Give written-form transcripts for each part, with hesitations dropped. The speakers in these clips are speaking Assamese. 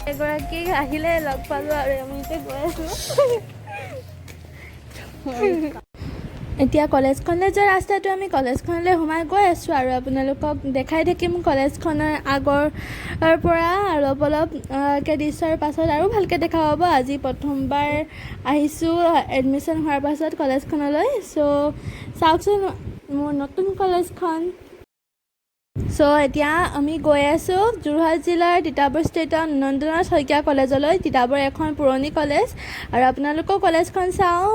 এগৰাকী আহিলে লগ পালোঁ আৰু আমি এতিয়া গৈ আছোঁ। এতিয়া কলেজখনলৈ যোৱা ৰাস্তাটো আমি কলেজখনলৈ সোমাই গৈ আছোঁ আৰু আপোনালোকক দেখাই থাকিম কলেজখনৰ আগৰ পৰা অলপ দৃশ্যৰ পাছত আৰু ভালকৈ দেখা পাব। আজি প্ৰথমবাৰ আহিছোঁ এডমিশ্যন হোৱাৰ পাছত কলেজখনলৈ। চাওকচোন মোৰ নতুন কলেজখন। এতিয়া আমি গৈ আছোঁ যোৰহাট জিলাৰ তিতাবৰ ষ্টেটৰ নন্দনাথ শইকীয়া কলেজলৈ। তিতাবৰ এখন পুৰণি কলেজ আৰু আপোনালোকেও কলেজখন চাওঁ,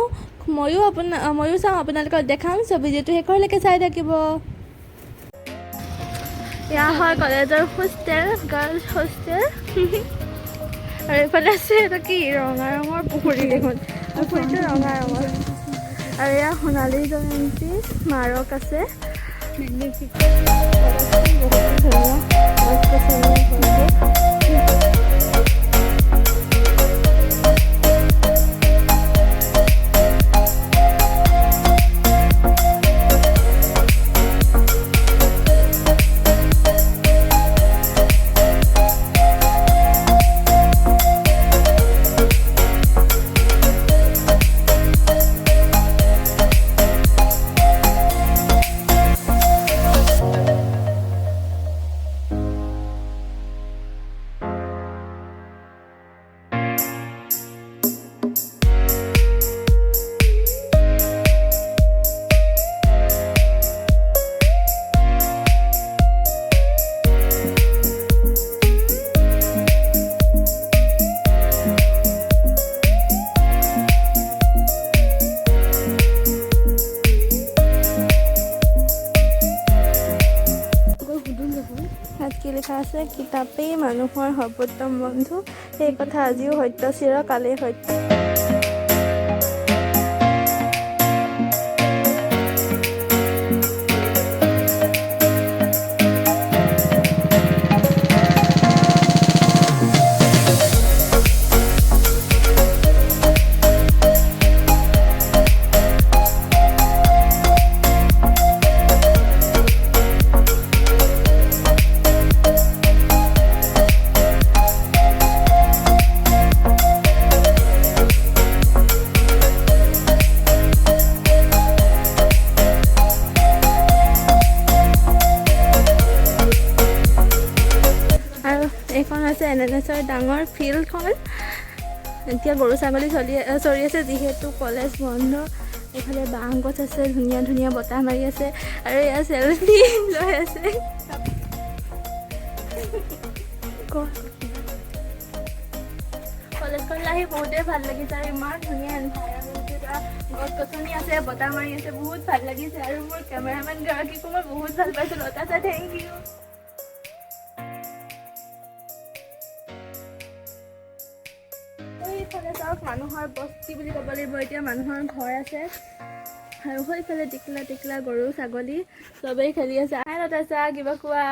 ময়ো চাওঁ, আপোনালোকক দেখাম। ভিডিঅ'টো শেষলৈকে চাই থাকিব। এয়া হয় কলেজৰ হোষ্টেল, গাৰ্লছ হোষ্টেল। আৰু এইফালে আছে এইটো কি ৰঙা ৰঙৰ পুখুৰী দেখোন, পুখুৰীটো ৰঙা ৰঙৰ। আৰু এয়া সোণালী জয়ন্তী স্মাৰক আছে। কি লিখা আছে? কিতাপেই মানুহৰ সৰ্বোত্তম বন্ধু। সেই কথা আজিও সত্য, চিৰকালেই সত্য। এইখন হৈছে NNSৰ ডাঙৰ ফিল্ডখন। এতিয়া গৰু ছাগলী চৰি আছে যিহেতু কলেজ বন্ধ। এইফালে বাঁহ গছ আছে, ধুনীয়া ধুনীয়া বতাহ মাৰি আছে আৰু এয়া চেলফি লৈ আছে। কলেজখনলৈ আহি বহুতেই ভাল লাগিছে আৰু ইমান ধুনীয়া এনভাইৰনমেণ্ট, গছ গছনি আছে, বতাহ মাৰি আছে, বহুত ভাল লাগিছে। আৰু মোৰ কেমেৰামেন গৰাকীকো মই বহুত ভাল পাইছোঁ। লতা ছাৰ, থেংক ইউ। সেইফালে চাওক মানুহৰ বস্তি বুলি ক'ব লাগিব, এতিয়া মানুহৰ ঘৰ আছে। আৰু সেইফালে টিকলা গৰু ছাগলী চবেই খেলি আছে। লতা ছাৰ, কিবা কোৱা?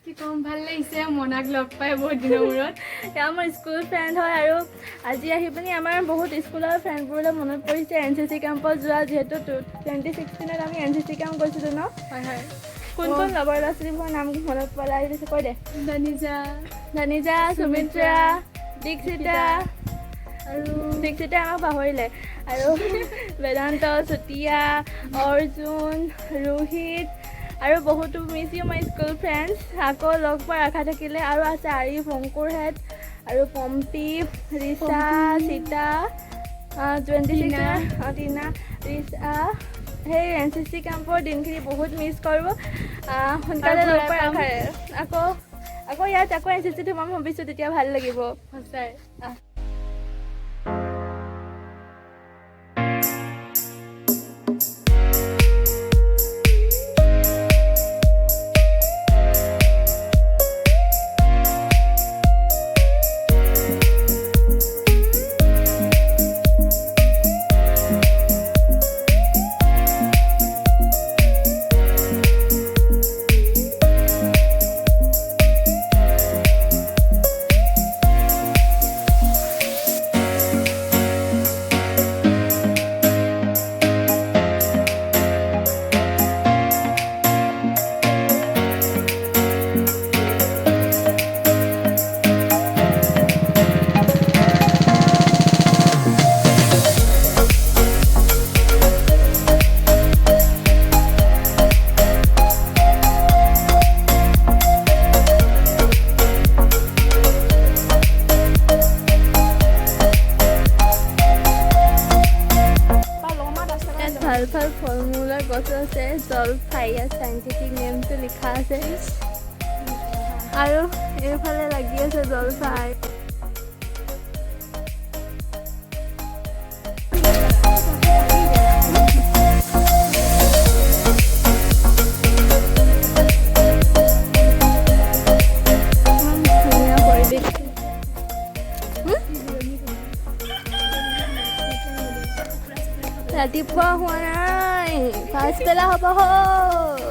কি ক'ম, ভাল লাগিছে মনাক লগ পাই বহুত দিনৰ মূৰত। এয়া মোৰ স্কুল ফ্ৰেণ্ড হয় আৰু আজি আহি পিনি আমাৰ বহুত স্কুলৰ ফ্ৰেণ্ডবোৰলৈ মনত পৰিছে NCC কেম্পত যোৱা, যিহেতু 2016ত আমি NCC কেম্প গৈছিলোঁ ন? হয় হয়। কোন লগৰ ল'ৰা ছোৱালীবোৰৰ নাম মনত পেলাই দিছে কৈ দে। ধনিজা, সুমিত্ৰা, দীক্ষিতা আৰু দীক্ষিতা আমাক পাহৰিলে। আৰু বেদান্ত, চুতীয়া, অৰ্জুন, ৰোহিত আৰু বহুতো miss you my school friends. আকৌ লগ পোৱাৰ আশা থাকিলে। আৰু আছে আৰিফ, অংকুৰহেঁত আৰু পম্পী, ৰিচা, সীতা, 26 টিনা, ৰিচা। সেই NCC কেম্পৰ দিনখিনি বহুত মিছ কৰোঁ। সোনকালে লগ পোৱাৰ আশাৰে আকৌ ইয়াত NCCত সোমাম ভাবিছোঁ, তেতিয়া ভাল লাগিব সঁচাই। গছ আছে জলফাই সাইণ্টিফিক নেমটো লিখা আছে আৰু এইফালে লাগি আছে জলফাই ৰাতিপুৱা হোৱা নাই পাছবেলা হ'ব হ'ল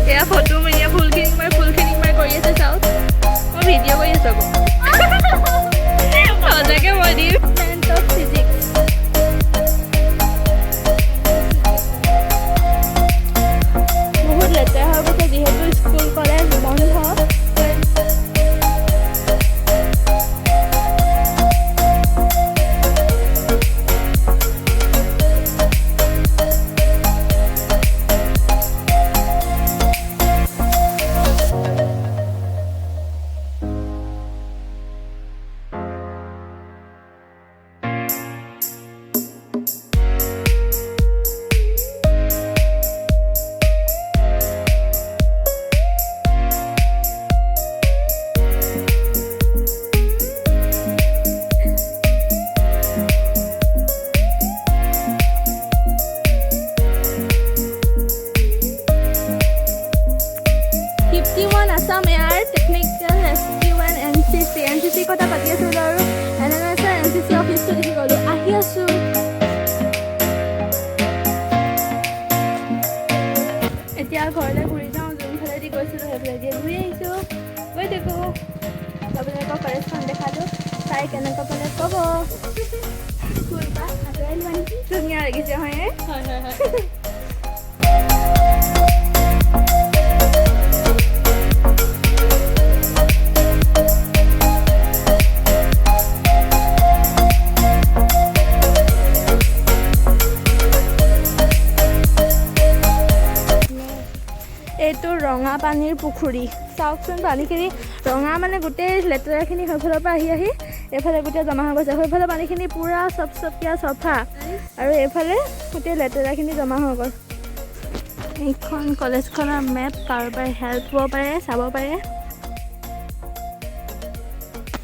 এয়া ফটো মাৰিয়া ফুলখিনি মাৰ কৰি আছে চাওক মই ভিডিঅ' কৰি আছোঁ আকৌ সঁচাকৈ মই দিম মেন্ট অফ ফিজিক্স বহুত লেতেৰা হৈ গৈছে যিহেতু স্কুল কলেজ বন্ধ Assam Air Technical ST1 NCC কথা পাতি আছোঁ আৰু NNS NCC অফিচটো দেখি গ'লোঁ আহি আছোঁ এতিয়া ঘৰলৈ ঘূৰি যাওঁ যোনফালেদি গৈছিলোঁ সেইফালেদি ঘূৰি আহিছোঁ গৈ থাকোঁ আপোনালোকৰ কলেজখন দেখালোঁ চাই কেনেকুৱা পালে ক'ব ধুনীয়া লাগিছে হয়নে হয় হয় হয় এইটো ৰঙা পানীৰ পুখুৰী চাওকচোন পানীখিনি ৰঙা মানে গোটেই লেতেৰাখিনি সেইফালৰ পৰা আহি এইফালে গোটেই জমা হৈ গৈছে সেইফালে পানীখিনি পূৰা চপচপীয়া চফা আৰু এইফালে গোটেই লেতেৰাখিনি জমা হৈ গ'ল এইখন কলেজখনৰ মেপ কাৰোবাৰ হেল্প হ'ব পাৰে চাব পাৰে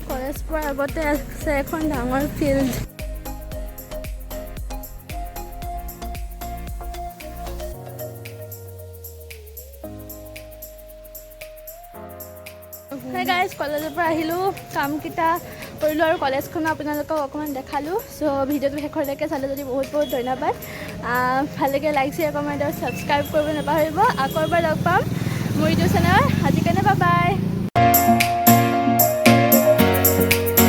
কলেজ পোৱাৰ আগতে আছে এখন ডাঙৰ ফিল্ড Hey guys, কলেজৰ পৰা আহিলোঁ কামকেইটা কৰিলোঁ আৰু কলেজখন আপোনালোকক অকণমান দেখালোঁ চ' ভিডিঅ'টো শেষলৈকে চালে যদি বহুত বহুত ধন্যবাদ ভাল লাগে লাইক শ্বেয়াৰ কমেণ্ট আৰু ছাবস্ক্ৰাইব কৰিব নাপাহৰিব আকৌ এবাৰ লগ পাম মোৰ ইউটিউব চেনেল আজিৰ কাৰণে বাই বাই